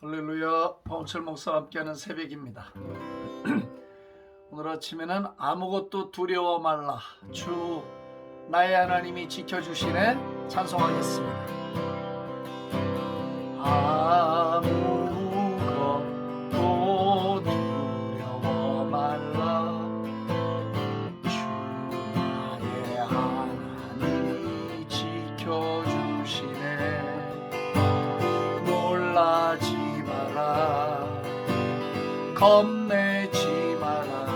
할렐루야. 박원철 목사와 함께하는 새벽입니다. 오늘 아침에는 아무것도 두려워 말라, 주 나의 하나님이 지켜주시네 찬송하겠습니다. 아무것도 두려워 말라, 주 나의 하나님이 지켜주시네. 놀라지 마라, 겁내지 마라,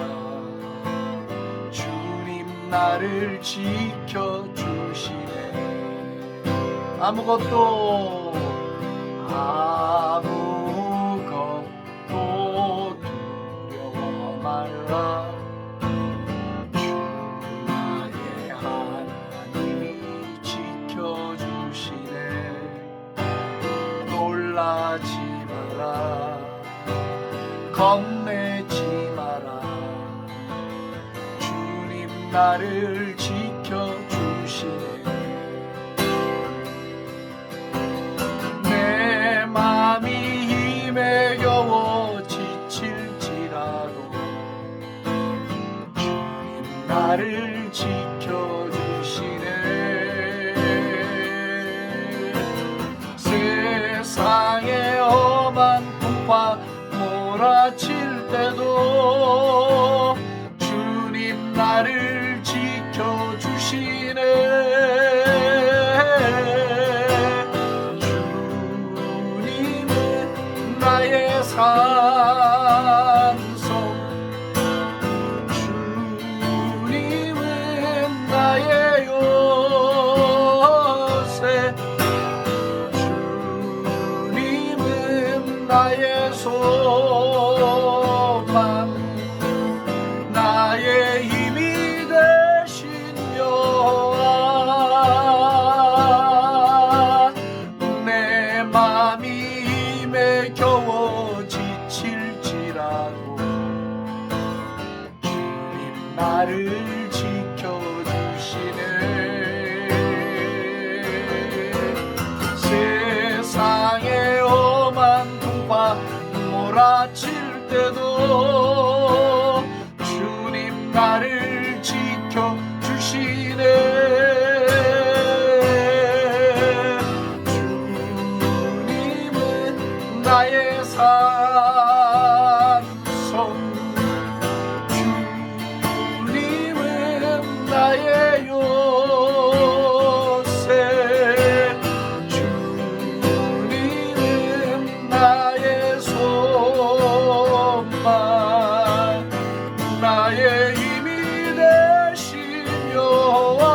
주님 나를 지켜주시네. 아무것도 두려워 말라, 주 나의 하나님이 지켜주시네. 놀라지 마라, 겁내지 마라, 주님 나를 지켜주시네. 내 맘이 힘에 겨워 지칠지라도 주님 나를 지켜주시네. 세상의 험한 풍파 몰아칠 때도 주님 나를 지켜주시네. 주님은 나의 산성, 주님은 나의 요새, 주님은 나의 소망, 나의 힘이 되신 여호와. 내 맘이 힘에 겨워 지칠지라도 주님 나를 지켜주시네. 세상의 험한 풍파 몰아칠 때도 주님 나를 지켜주시네. 주님은 나의 산성, 주님은 나의 요새, 주님은 나의 소망, 나의 힘이 되신 여호와.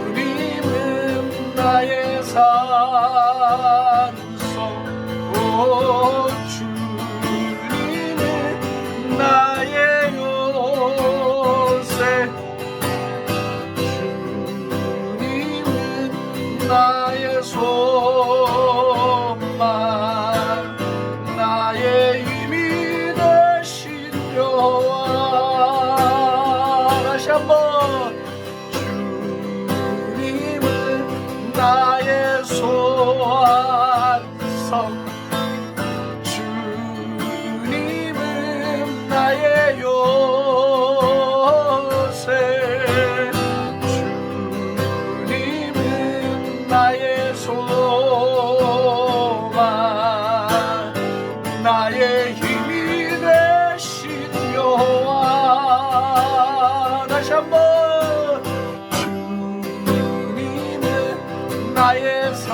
주님은 나의 산성, 오 주님은 나의 요새, 주님은 나의 소망, 나의 힘이 되신 여호와. 다시 한번 주님은 나의 소환성, 주님은 나의 요새, 주님은 나의 소망, 나의 힘이 되신 여호와. 다시 한번 주님은 나의 산성,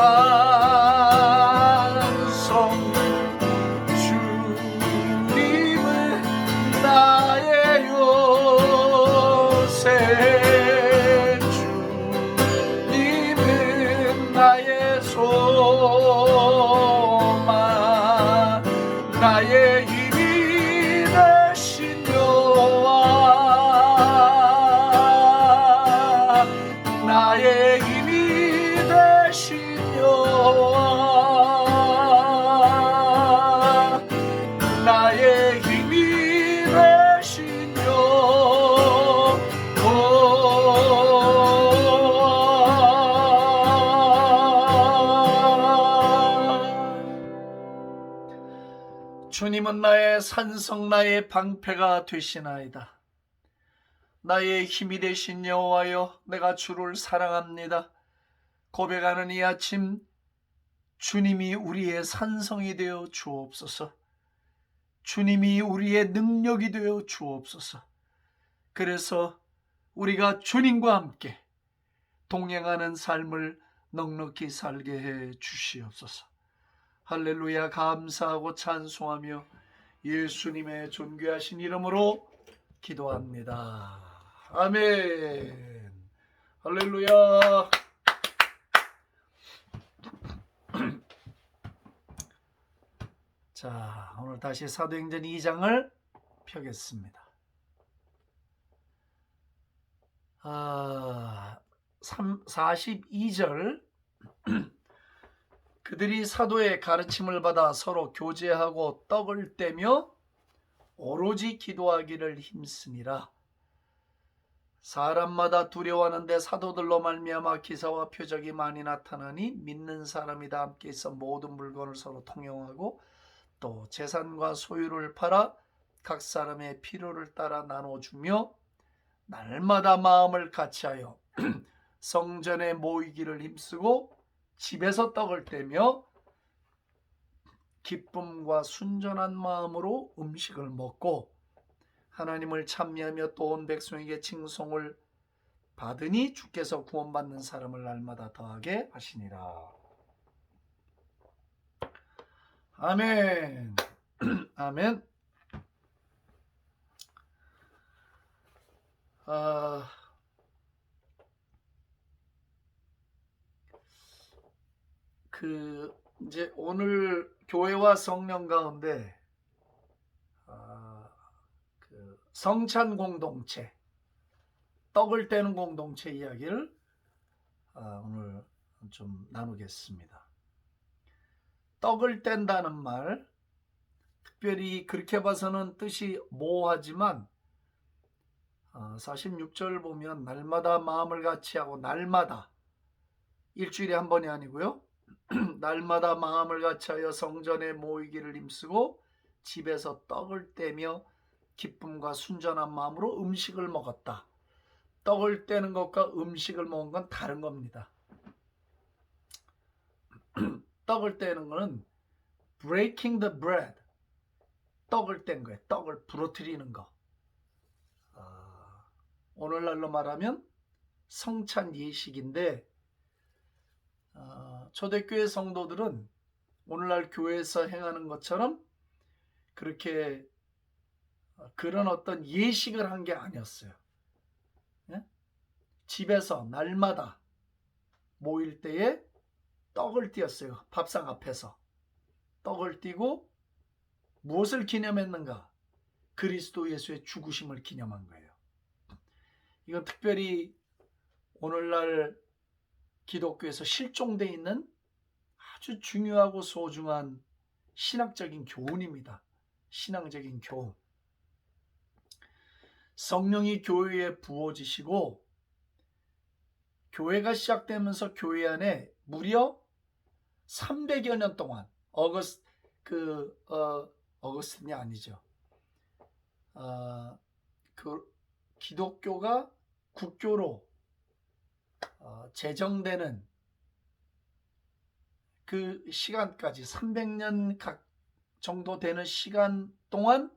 주님은 나의 요새, 주님은 나의 소망, 나의 힘이 되신 여호와. 나의 힘이 되신 여호와. 나의 힘이 되신 여호와. 주님은 나의 산성 나의 방패가 되시나이다. 나의 힘이 되신 여호와여, 내가 주를 사랑합니다. 고백하는 이 아침, 주님이 우리의 산성이 되어 주옵소서. 주님이 우리의 능력이 되어 주옵소서. 그래서 우리가 주님과 함께 동행하는 삶을 넉넉히 살게 해 주시옵소서. 할렐루야. 감사하고 찬송하며 예수님의 존귀하신 이름으로 기도합니다. 아멘. 할렐루야. 자, 오늘 다시 사도행전 2장을 펴겠습니다. 42절 그들이 사도의 가르침을 받아 서로 교제하고 떡을 떼며 오로지 기도하기를 힘쓰니라. 사람마다 두려워하는데 사도들로 말미암아 기사와 표적이 많이 나타나니 믿는 사람이 다 함께 있어 모든 물건을 서로 통용하고 또 재산과 소유를 팔아 각 사람의 필요를 따라 나눠주며 날마다 마음을 같이하여 성전에 모이기를 힘쓰고 집에서 떡을 떼며 기쁨과 순전한 마음으로 음식을 먹고 하나님을 찬미하며 또 온 백성에게 칭송을 받으니 주께서 구원받는 사람을 날마다 더하게 하시니라. 아멘. 아멘. 이제 오늘 교회와 성령 가운데 성찬 공동체, 떡을 떼는 공동체 이야기를 오늘 좀 나누겠습니다. 떡을 뗀다는 말, 특별히 그렇게 봐서는 뜻이 모호하지만 46절 보면 날마다 마음을 같이하고, 날마다, 일주일에 한 번이 아니고요, 날마다 마음을 같이하여 성전에 모이기를 힘쓰고 집에서 떡을 떼며 기쁨과 순전한 마음으로 음식을 먹었다. 떡을 떼는 것과 음식을 먹은 건 다른 겁니다. 떡을 떼는 것은 breaking the bread, 떡을 뗀 거예요. 떡을 부러뜨리는 거. 오늘날로 말하면 성찬 예식인데, 초대교회 성도들은 오늘날 교회에서 행하는 것처럼 그렇게 그런 어떤 예식을 한 게 아니었어요. 집에서 날마다 모일 때에 떡을 띄었어요. 밥상 앞에서 떡을 띄고 무엇을 기념했는가? 그리스도 예수의 죽으심을 기념한 거예요. 이건 특별히 오늘날 기독교에서 실종되어 있는 아주 중요하고 소중한 신학적인 교훈입니다. 신앙적인 교훈. 성령이 교회에 부어지시고 교회가 시작되면서 교회 안에 무려 300여 년 동안 어거스틴이 아니죠. 기독교가 국교로 제정되는 그 시간까지 300년 각 정도 되는 시간 동안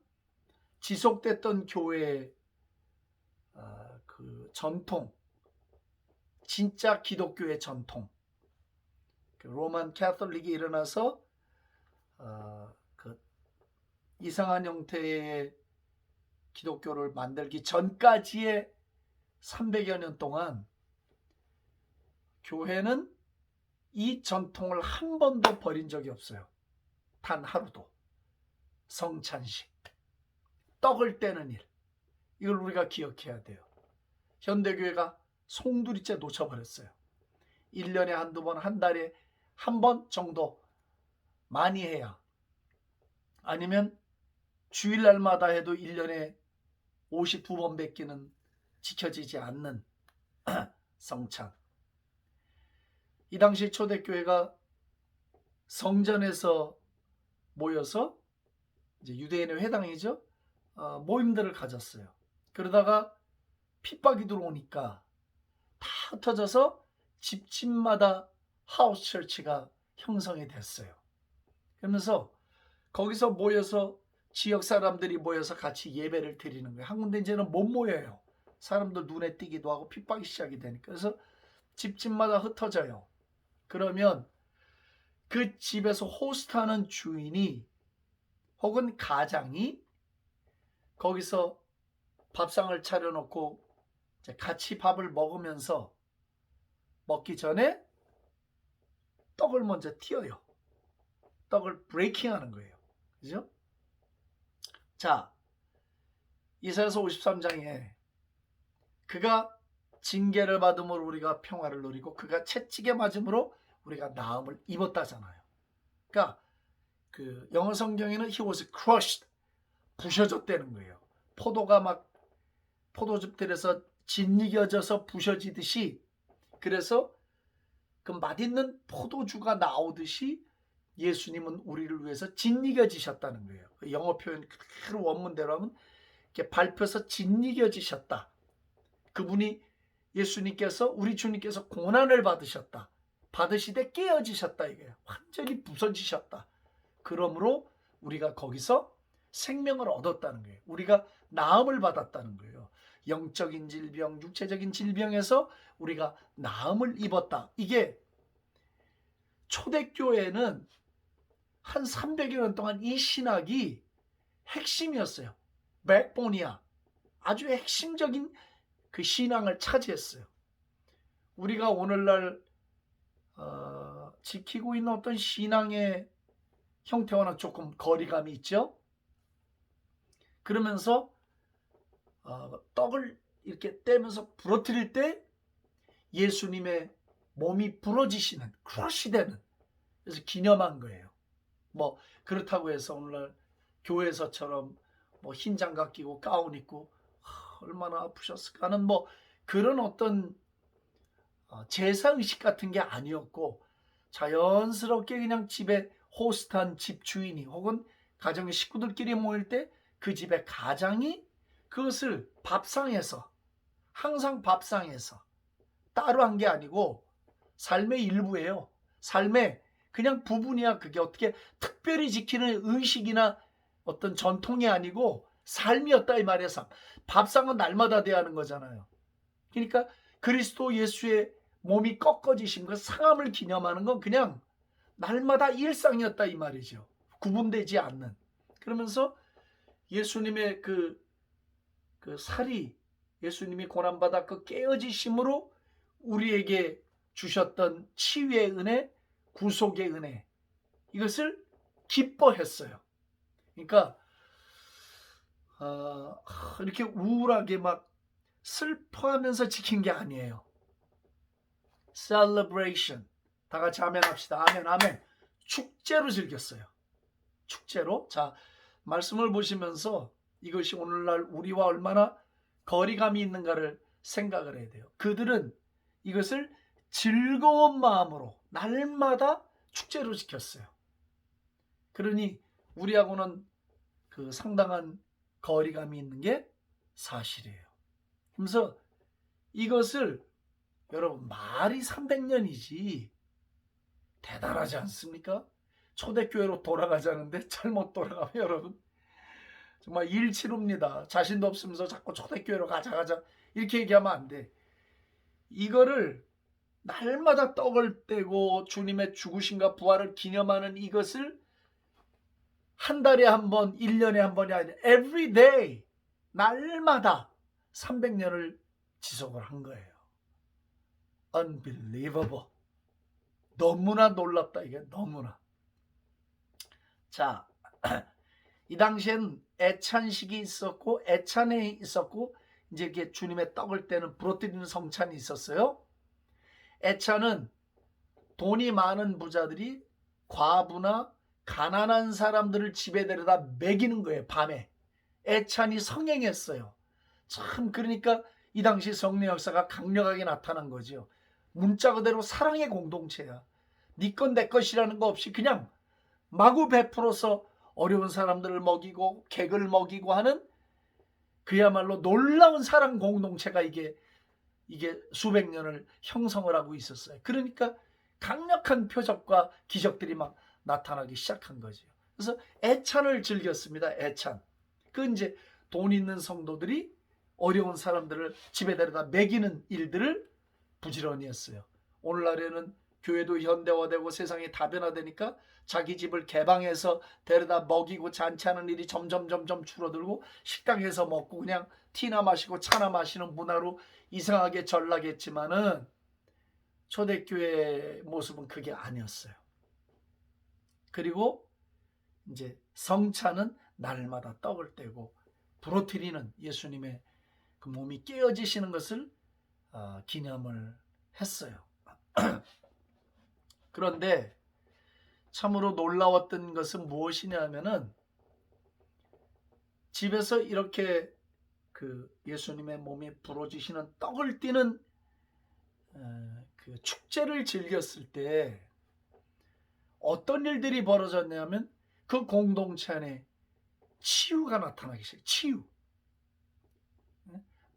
지속됐던 교회의 그 전통, 진짜 기독교의 전통, 로만 캐톨릭이 일어나서 그 이상한 형태의 기독교를 만들기 전까지의 300여 년 동안 교회는 이 전통을 한 번도 버린 적이 없어요. 단 하루도. 성찬식, 떡을 떼는 일, 이걸 우리가 기억해야 돼요. 현대교회가 송두리째 놓쳐버렸어요. 1년에 한두 번, 한 달에 한 번 정도 많이 해야, 아니면 주일날마다 해도 1년에 52번밖에는 지켜지지 않는 성찬. 이 당시 초대교회가 성전에서 모여서 이제 유대인의 회당이죠. 모임들을 가졌어요. 그러다가 핍박이 들어오니까 다 흩어져서 집집마다 하우스 처치가 형성이 됐어요. 그러면서 거기서 모여서 지역 사람들이 모여서 같이 예배를 드리는 거예요. 한 군데 이제는 못 모여요. 사람들 눈에 띄기도 하고 핍박이 시작이 되니까. 그래서 집집마다 흩어져요. 그러면 그 집에서 호스트하는 주인이 혹은 가장이 거기서 밥상을 차려놓고 같이 밥을 먹으면서 먹기 전에 떡을 먼저 띄어요. 떡을 브레이킹하는 거예요. 그죠? 자, 이사야서 53장에 그가 징계를 받음으로 우리가 평화를 누리고 그가 채찍에 맞음으로 우리가 나음을 입었다잖아요. 그러니까 그 영어 성경에는 he was crushed, 부셔졌다는 거예요. 포도가 막 포도즙들에서 짓이겨져서 부셔지듯이, 그래서 그 맛있는 포도주가 나오듯이 예수님은 우리를 위해서 짓이겨지셨다는 거예요. 영어 표현 그대로 원문대로 하면 이렇게 밟혀서 짓이겨지셨다. 그분이 예수님께서, 우리 주님께서 고난을 받으셨다. 받으시되 깨어지셨다. 이게 완전히 부서지셨다. 그러므로 우리가 거기서 생명을 얻었다는 거예요. 우리가 나음을 받았다는 거예요. 영적인 질병, 육체적인 질병에서 우리가 나음을 입었다. 이게 초대교회는 한 300여 년 동안 이 신학이 핵심이었어요. 백본이야. 아주 핵심적인 그 신앙을 차지했어요. 우리가 오늘날 지키고 있는 어떤 신앙의 형태와는 조금 거리감이 있죠. 그러면서 떡을 이렇게 떼면서 부러뜨릴 때 예수님의 몸이 부러지시는, 크러쉬 되는, 그래서 기념한 거예요. 뭐 그렇다고 해서 오늘날 교회에서처럼 뭐 흰 장갑 끼고 가운 입고 얼마나 아프셨을까 하는 뭐 그런 어떤 제사의식 같은 게 아니었고, 자연스럽게 그냥 집에 호스트한 집 주인이 혹은 가정의 식구들끼리 모일 때 그 집의 가장이 그것을 밥상에서, 항상 밥상에서 따로 한 게 아니고 삶의 일부예요. 삶의 그냥 부분이야. 그게 어떻게 특별히 지키는 의식이나 어떤 전통이 아니고 삶이었다 이 말이야. 삶. 밥상은 날마다 돼야 하는 거잖아요. 그러니까 그리스도 예수의 몸이 꺾어지신 것, 상함을 기념하는 건 그냥 날마다 일상이었다 이 말이죠. 구분되지 않는. 그러면서 예수님의 그 살이, 예수님이 고난받아 그 깨어지심으로 우리에게 주셨던 치유의 은혜, 구속의 은혜, 이것을 기뻐했어요. 그러니까 이렇게 우울하게 막 슬퍼하면서 지킨 게 아니에요. celebration. 다 같이 아멘 합시다. 아멘, 아멘. 축제로 즐겼어요. 축제로. 자, 말씀을 보시면서 이것이 오늘날 우리와 얼마나 거리감이 있는가를 생각을 해야 돼요. 그들은 이것을 즐거운 마음으로 날마다 축제로 지켰어요. 그러니 우리하고는 그 상당한 거리감이 있는 게 사실이에요. 그래서 이것을 여러분 말이 300년이지 대단하지 않습니까? 초대교회로 돌아가자는데 잘못 돌아가면 여러분 정말 일 치릅니다. 자신도 없으면서 자꾸 초대교회로 가자 이렇게 얘기하면 안 돼. 이거를 날마다 떡을 떼고 주님의 죽으심과 부활을 기념하는 이것을 한 달에 한 번, 1년에 한 번이 아니라 every day, 날마다 300년을 지속을 한 거예요. Unbelievable. 너무나 놀랍다. 이게 너무나. 자, 이 당시엔 애찬식이 있었고 애찬회 있었고 이제 이렇게 주님의 떡을 떼는 부러뜨리는 성찬이 있었어요. 애찬은 돈이 많은 부자들이 과부나 가난한 사람들을 집에 데려다 먹이는 거예요. 밤에. 애찬이 성행했어요. 참, 그러니까 이 당시 성령 역사가 강력하게 나타난 거죠. 문자 그대로 사랑의 공동체야. 네 것 내 것이라는 거 없이 그냥 마구 베풀어서 어려운 사람들을 먹이고 객을 먹이고 하는 그야말로 놀라운 사랑 공동체가 이게 수백 년을 형성을 하고 있었어요. 그러니까 강력한 표적과 기적들이 막 나타나기 시작한 거죠. 그래서 애찬을 즐겼습니다. 애찬. 그 이제 돈 있는 성도들이 어려운 사람들을 집에 데려다 먹이는 일들을 부지런히 했어요. 오늘날에는 교회도 현대화되고 세상이 다변화되니까 자기 집을 개방해서 데려다 먹이고 잔치하는 일이 점점 줄어들고 식당에서 먹고 그냥 티나 마시고 차나 마시는 문화로 이상하게 전락했지만은 초대교회의 모습은 그게 아니었어요. 그리고 이제 성찬은 날마다 떡을 떼고 부러뜨리는 예수님의 그 몸이 깨어지시는 것을 기념을 했어요. 그런데 참으로 놀라웠던 것은 무엇이냐 하면은 집에서 이렇게 그 예수님의 몸이 부러지시는 떡을 띠는 그 축제를 즐겼을 때 어떤 일들이 벌어졌냐면 그 공동체 안에 치유가 나타나기 시작해요. 치유.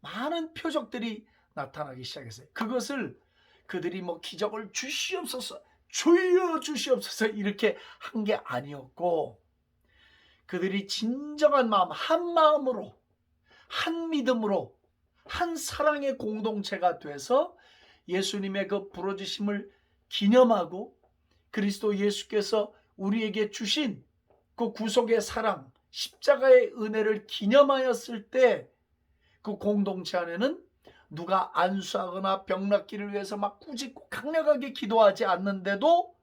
많은 표적들이 나타나기 시작했어요. 그것을 그들이 뭐 기적을 주시옵소서, 주여 주시옵소서 이렇게 한 게 아니었고 그들이 진정한 마음, 한 마음으로, 한 믿음으로, 한 사랑의 공동체가 돼서 예수님의 그 부러지심을 기념하고 그리스도 예수께서 우리에게 주신 그 구속의 사랑, 십자가의 은혜를 기념하였을 때 그 공동체 안에는 누가 안수하거나 병 낫기를 위해서 막 꾸짖고 강력하게 기도하지 않는데도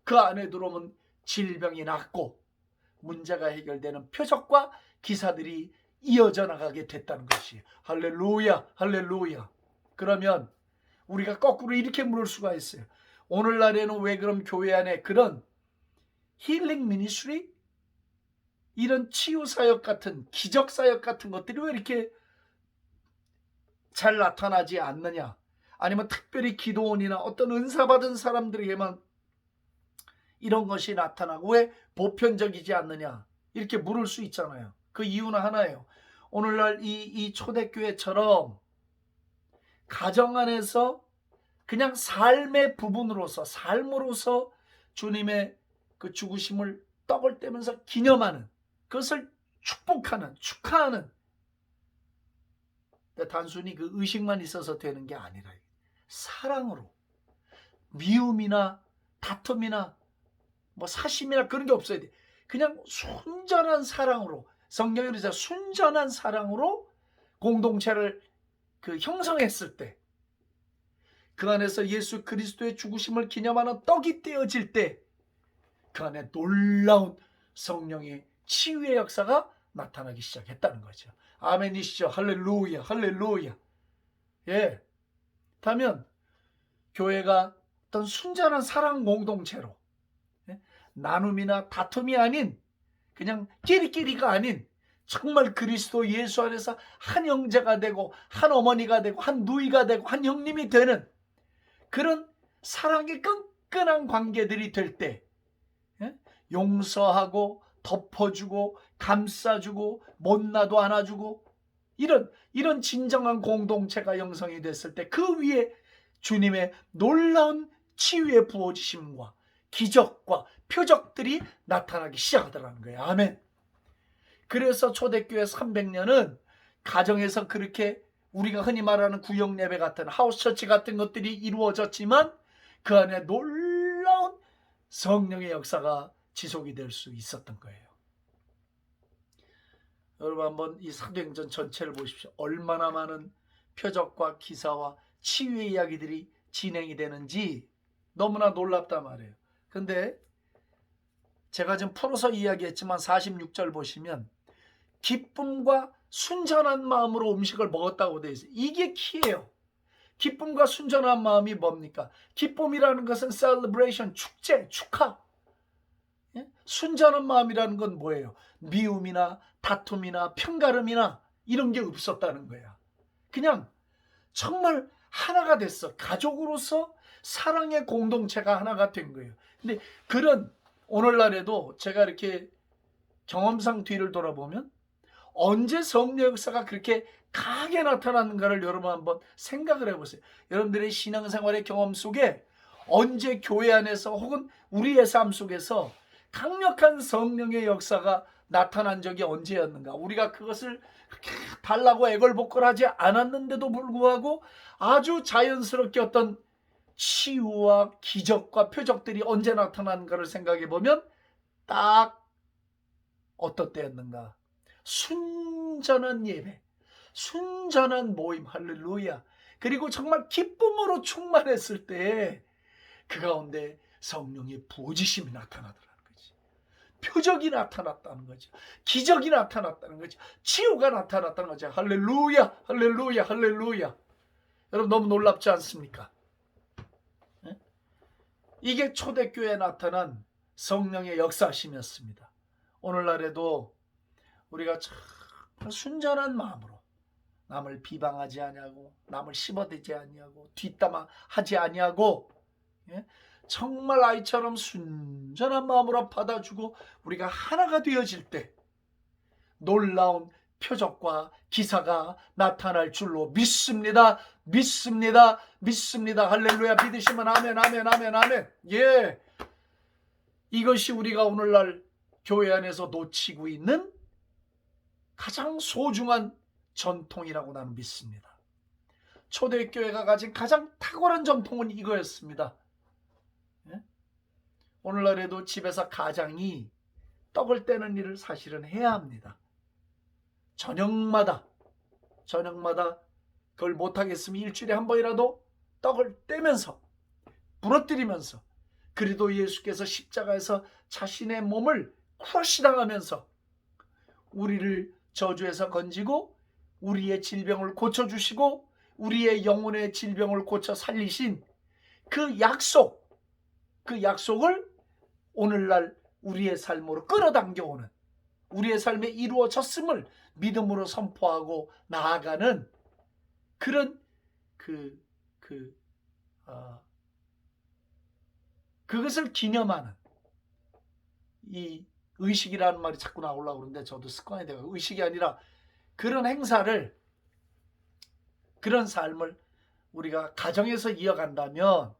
그 안에 들어오면 질병이 낫고 문제가 해결되는 표적과 기사들이 이어져 나가게 됐다는 것이 할렐루야, 할렐루야. 그러면 우리가 거꾸로 이렇게 물을 수가 있어요. 오늘날에는 왜 그럼 교회 안에 그런 힐링 미니스트리, 이런 치유 사역 같은 기적 사역 같은 것들이 왜 이렇게 잘 나타나지 않느냐? 아니면 특별히 기도원이나 어떤 은사 받은 사람들에게만 이런 것이 나타나고 왜 보편적이지 않느냐? 이렇게 물을 수 있잖아요. 그 이유는 하나예요. 오늘날 이 초대교회처럼 가정 안에서 그냥 삶의 부분으로서, 삶으로서 주님의 그 죽으심을 떡을 떼면서 기념하는, 그것을 축복하는, 축하하는, 단순히 그 의식만 있어서 되는 게 아니라 사랑으로, 미움이나 다툼이나 뭐 사심이나 그런 게 없어야 돼. 그냥 순전한 사랑으로, 성경에 그러죠. 순전한 사랑으로 공동체를 그 형성했을 때, 그 안에서 예수 그리스도의 죽으심을 기념하는 떡이 떼어질 때 그 안에 놀라운 성령의 치유의 역사가 나타나기 시작했다는 거죠. 아멘이시죠? 할렐루야, 할렐루야. 예. 다면 교회가 어떤 순전한 사랑 공동체로, 예? 나눔이나 다툼이 아닌, 그냥 끼리끼리가 아닌 정말 그리스도 예수 안에서 한 형제가 되고 한 어머니가 되고 한 누이가 되고 한 형님이 되는 그런 사랑의 끈끈한 관계들이 될 때, 예? 용서하고 덮어주고 감싸주고 못나도 안아주고 이런 진정한 공동체가 형성이 됐을 때 그 위에 주님의 놀라운 치유의 부어지심과 기적과 표적들이 나타나기 시작하더라는 거예요. 아멘. 그래서 초대교회 300년은 가정에서 그렇게 우리가 흔히 말하는 구역 예배 같은 하우스처치 같은 것들이 이루어졌지만 그 안에 놀라운 성령의 역사가 지속이 될 수 있었던 거예요. 여러분 한번 이 사도행전 전체를 보십시오. 얼마나 많은 표적과 기사와 치유의 이야기들이 진행이 되는지 너무나 놀랍단 말이에요. 근데 제가 지금 풀어서 이야기했지만 46절 보시면 기쁨과 순전한 마음으로 음식을 먹었다고 되어 있어요. 이게 키예요. 기쁨과 순전한 마음이 뭡니까? 기쁨이라는 것은 celebration, 축제, 축하. 예? 순전한 마음이라는 건 뭐예요? 미움이나 다툼이나 편가름이나 이런 게 없었다는 거야. 그냥 정말 하나가 됐어. 가족으로서 사랑의 공동체가 하나가 된 거예요. 근데 그런 오늘날에도 제가 이렇게 경험상 뒤를 돌아보면 언제 성령 역사가 그렇게 강하게 나타나는가를 여러분 한번 생각을 해보세요. 여러분들의 신앙생활의 경험 속에 언제 교회 안에서 혹은 우리의 삶 속에서 강력한 성령의 역사가 나타난 적이 언제였는가? 우리가 그것을 그렇게 달라고 애걸복걸하지 않았는데도 불구하고 아주 자연스럽게 어떤 치유와 기적과 표적들이 언제 나타나는가를 생각해 보면 딱 어떤 때였는가? 순전한 예배, 순전한 모임, 할렐루야. 그리고 정말 기쁨으로 충만했을 때 그 가운데 성령의 부어지심이 나타나더라는 거지. 표적이 나타났다는 거죠. 기적이 나타났다는 거죠. 치유가 나타났다는 거죠. 할렐루야, 할렐루야, 할렐루야. 여러분 너무 놀랍지 않습니까? 이게 초대교회에 나타난 성령의 역사심이었습니다. 오늘날에도 우리가 참 순전한 마음으로 남을 비방하지 아니하고 남을 씹어대지 아니하고 뒷담화하지 아니하고 정말 아이처럼 순전한 마음으로 받아주고 우리가 하나가 되어질 때 놀라운 표적과 기사가 나타날 줄로 믿습니다. 믿습니다. 믿습니다. 할렐루야. 믿으시면 아멘, 아멘, 아멘, 아멘. 예, 이것이 우리가 오늘날 교회 안에서 놓치고 있는 가장 소중한 전통이라고 나는 믿습니다. 초대교회가 가진 가장 탁월한 전통은 이거였습니다. 오늘날에도 집에서 가장이 떡을 떼는 일을 사실은 해야 합니다. 저녁마다 그걸 못하겠으면 일주일에 한 번이라도 떡을 떼면서 부러뜨리면서 그리도 예수께서 십자가에서 자신의 몸을 크러쉬당하면서 우리를 저주에서 건지고 우리의 질병을 고쳐주시고 우리의 영혼의 질병을 고쳐 살리신 그 약속을 오늘날 우리의 삶으로 끌어당겨오는 우리의 삶에 이루어졌음을 믿음으로 선포하고 나아가는 그런 그것을 기념하는 이 의식이라는 말이 자꾸 나오려고 그러는데 저도 습관이 돼요. 의식이 아니라 그런 행사를 그런 삶을 우리가 가정에서 이어간다면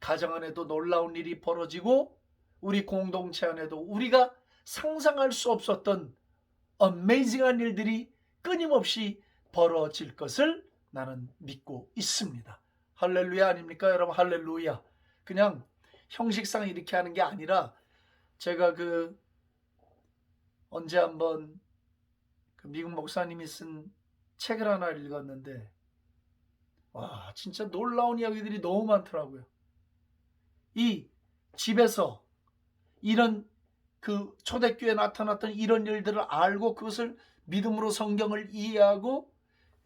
가정 안에도 놀라운 일이 벌어지고 우리 공동체 안에도 우리가 상상할 수 없었던 어메이징한 일들이 끊임없이 벌어질 것을 나는 믿고 있습니다. 할렐루야 아닙니까 여러분? 할렐루야. 그냥 형식상 이렇게 하는 게 아니라 제가 언제 한번 미국 목사님이 쓴 책을 하나 읽었는데 와 진짜 놀라운 이야기들이 너무 많더라고요. 이 집에서 이런 초대교회에 나타났던 이런 일들을 알고 그것을 믿음으로 성경을 이해하고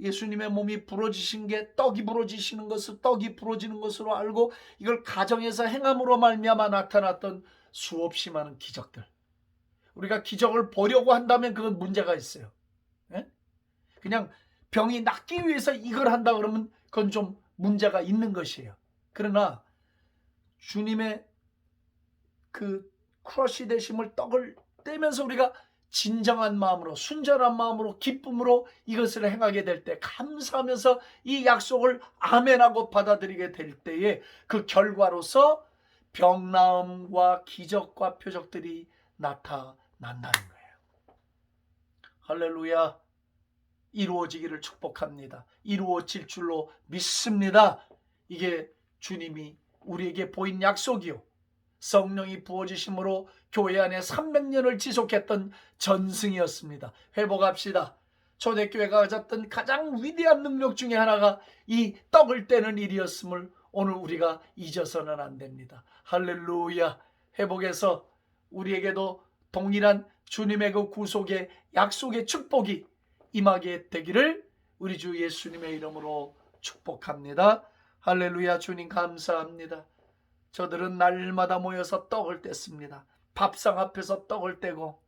예수님의 몸이 부러지신 게 떡이 부러지시는 것을 떡이 부러지는 것으로 알고 이걸 가정에서 행함으로 말미암아 나타났던 수없이 많은 기적들. 우리가 기적을 보려고 한다면 그건 문제가 있어요. 그냥 병이 낫기 위해서 이걸 한다 그러면 그건 좀 문제가 있는 것이에요. 그러나 주님의 크러쉬 되심을 떡을 떼면서 우리가 진정한 마음으로 순전한 마음으로 기쁨으로 이것을 행하게 될 때 감사하면서 이 약속을 아멘하고 받아들이게 될 때에 그 결과로서 병나음과 기적과 표적들이 나타난다는 거예요. 할렐루야. 이루어지기를 축복합니다. 이루어질 줄로 믿습니다. 이게 주님이 우리에게 보인 약속이요 성령이 부어지심으로 교회 안에 300년을 지속했던 전승이었습니다. 회복합시다. 초대교회가 가졌던 가장 위대한 능력 중에 하나가 이 떡을 떼는 일이었음을 오늘 우리가 잊어서는 안 됩니다. 할렐루야. 회복해서 우리에게도 동일한 주님의 그 구속의 약속의 축복이 임하게 되기를 우리 주 예수님의 이름으로 축복합니다. 할렐루야. 주님 감사합니다. 저들은 날마다 모여서 떡을 뗐습니다. 밥상 앞에서 떡을 떼고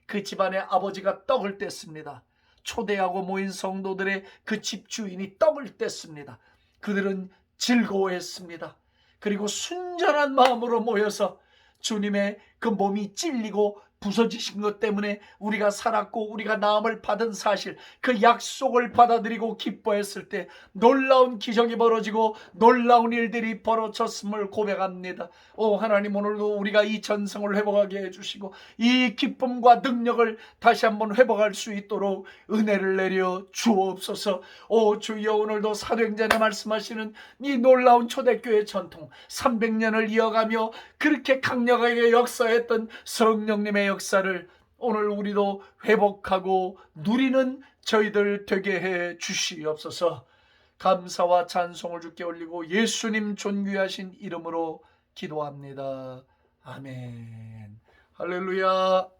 그 집안의 아버지가 떡을 뗐습니다. 초대하고 모인 성도들의 그 집주인이 떡을 뗐습니다. 그들은 즐거워했습니다. 그리고 순전한 마음으로 모여서 주님의 그 몸이 찔리고 부서지신 것 때문에 우리가 살았고 우리가 나음을 받은 사실, 그 약속을 받아들이고 기뻐했을 때 놀라운 기적이 벌어지고 놀라운 일들이 벌어졌음을 고백합니다. 오 하나님, 오늘도 우리가 이 전성을 회복하게 해주시고 이 기쁨과 능력을 다시 한번 회복할 수 있도록 은혜를 내려 주옵소서. 오 주여, 오늘도 사도행전에 말씀하시는 이 놀라운 초대교회 전통 300년을 이어가며 그렇게 강력하게 역사했던 성령님의 역사를 오늘 우리도 회복하고 누리는 저희들 되게 해 주시옵소서. 감사와 찬송을 주께 올리고 예수님 존귀하신 이름으로 기도합니다. 아멘. 할렐루야.